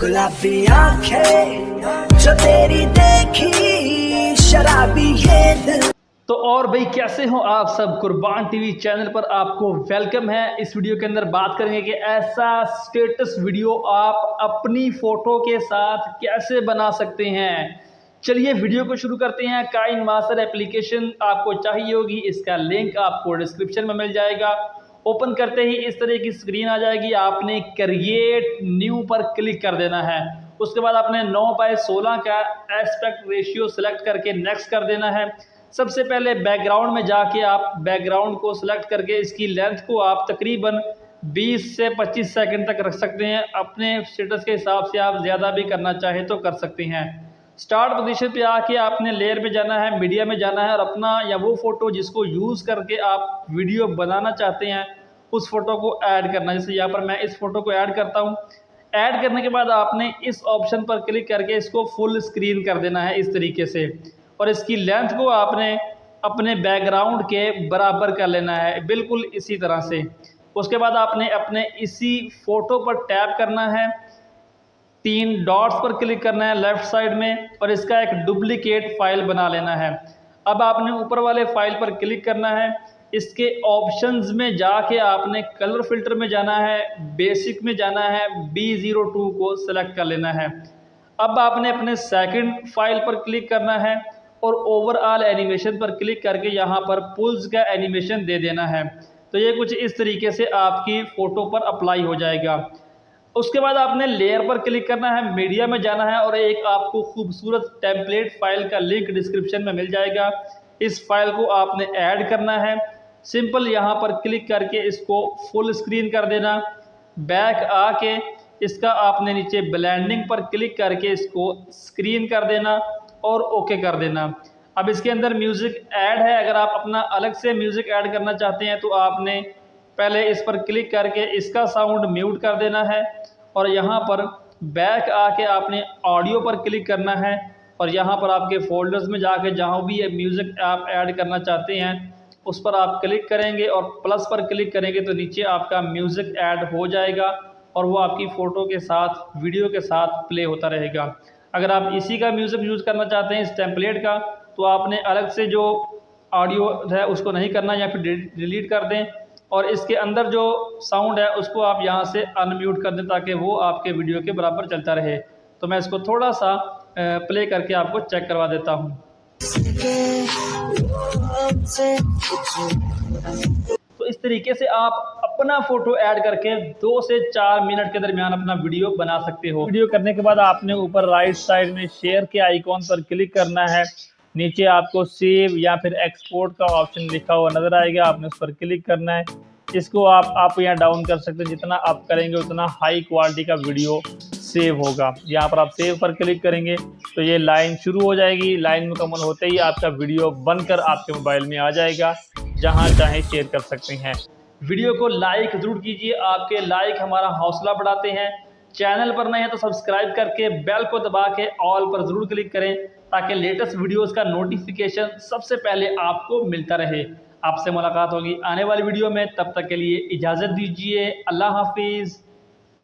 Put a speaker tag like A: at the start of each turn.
A: गुलाबी आंखें जो तेरी देखी शराबी ये दिल।
B: तो और भाई कैसे हो आप सब। कुर्बान टीवी चैनल पर आपको वेलकम है। इस वीडियो के अंदर बात करेंगे कि ऐसा स्टेटस वीडियो आप अपनी फ़ोटो के साथ कैसे बना सकते हैं। चलिए वीडियो को शुरू करते हैं। काइन मास्टर एप्लीकेशन आपको चाहिए होगी, इसका लिंक आपको डिस्क्रिप्शन में मिल जाएगा। ओपन करते ही इस तरह की स्क्रीन आ जाएगी। आपने क्रिएट न्यू पर क्लिक कर देना है। उसके बाद आपने 9:16 का एस्पेक्ट रेशियो सेलेक्ट करके नेक्स्ट कर देना है। सबसे पहले बैकग्राउंड में जाके आप बैकग्राउंड को सिलेक्ट करके इसकी लेंथ को आप तकरीबन 20 से 25 सेकंड तक रख सकते हैं। अपने स्टेटस के हिसाब से आप ज़्यादा भी करना चाहे तो कर सकते हैं। स्टार्ट पोजीशन पे आके आपने लेयर में जाना है, मीडिया में जाना है और अपना या वो फ़ोटो जिसको यूज़ करके आप वीडियो बनाना चाहते हैं उस फ़ोटो को ऐड करना है। जैसे यहाँ पर मैं इस फ़ोटो को ऐड करता हूँ। ऐड करने के बाद आपने इस ऑप्शन पर क्लिक करके इसको फुल स्क्रीन कर देना है इस तरीके से, और इसकी लेंथ को आपने अपने बैकग्राउंड के बराबर कर लेना है, बिल्कुल इसी तरह से। उसके बाद आपने अपने इसी फ़ोटो पर टैप करना है, 3 डॉट्स पर क्लिक करना है लेफ़्ट साइड में और इसका एक डुप्लीकेट फ़ाइल बना लेना है। अब आपने ऊपर वाले फ़ाइल पर क्लिक करना है। इसके ऑप्शंस में जाके आपने कलर फिल्टर में जाना है, बेसिक में जाना है, B02 को सिलेक्ट कर लेना है। अब आपने अपने सेकंड फाइल पर क्लिक करना है और ओवरऑल एनिमेशन पर क्लिक करके यहाँ पर पुल्स का एनिमेशन दे देना है। तो ये कुछ इस तरीके से आपकी फ़ोटो पर अप्लाई हो जाएगा। उसके बाद आपने लेयर पर क्लिक करना है, मीडिया में जाना है और एक आपको खूबसूरत टेम्पलेट फाइल का लिंक डिस्क्रिप्शन में मिल जाएगा। इस फाइल को आपने ऐड करना है। सिंपल यहाँ पर क्लिक करके इसको फुल स्क्रीन कर देना। बैक आके इसका आपने नीचे ब्लेंडिंग पर क्लिक करके इसको स्क्रीन कर देना और ओके कर देना। अब इसके अंदर म्यूज़िक ऐड है। अगर आप अपना अलग से म्यूज़िक ऐड करना चाहते हैं तो आपने पहले इस पर क्लिक करके इसका साउंड म्यूट कर देना है और यहाँ पर बैक आके आपने ऑडियो पर क्लिक करना है और यहाँ पर आपके फोल्डर्स में जाके जहाँ भी ये म्यूज़िक आप ऐड करना चाहते हैं उस पर आप क्लिक करेंगे और प्लस पर क्लिक करेंगे तो नीचे आपका म्यूज़िक ऐड हो जाएगा और वो आपकी फ़ोटो के साथ वीडियो के साथ प्ले होता रहेगा। अगर आप इसी का म्यूज़िक यूज़ करना चाहते हैं इस टेम्पलेट का तो आपने अलग से जो ऑडियो है उसको नहीं करना या फिर डिलीट कर दें और इसके अंदर जो साउंड है उसको आप यहाँ से अनम्यूट कर दें ताकि वो आपके वीडियो के बराबर चलता रहे। तो मैं इसको थोड़ा सा प्ले करके आपको चेक करवा देता हूँ। तो इस तरीके से आप अपना फ़ोटो ऐड करके 2 से 4 मिनट के दरमियान अपना वीडियो बना सकते हो। वीडियो करने के बाद आपने ऊपर राइट साइड में शेयर के आइकॉन पर क्लिक करना है। नीचे आपको सेव या फिर एक्सपोर्ट का ऑप्शन लिखा हुआ नज़र आएगा, आपने उस पर क्लिक करना है। इसको आप यहाँ डाउन कर सकते हैं, जितना आप करेंगे उतना हाई क्वालिटी का वीडियो सेव होगा। यहाँ पर आप सेव पर क्लिक करेंगे तो ये लाइन शुरू हो जाएगी। लाइन मुकम्मल होते ही आपका वीडियो बनकर आपके मोबाइल में आ जाएगा, जहाँ चाहे शेयर कर सकते हैं। वीडियो को लाइक ज़रूर कीजिए, आपके लाइक हमारा हौसला बढ़ाते हैं। चैनल पर नए हैं तो सब्सक्राइब करके बेल को दबा के ऑल पर ज़रूर क्लिक करें ताकि लेटेस्ट वीडियोस का नोटिफिकेशन सबसे पहले आपको मिलता रहे। आपसे मुलाकात होगी आने वाली वीडियो में, तब तक के लिए इजाज़त दीजिए। अल्लाह हाफिज़।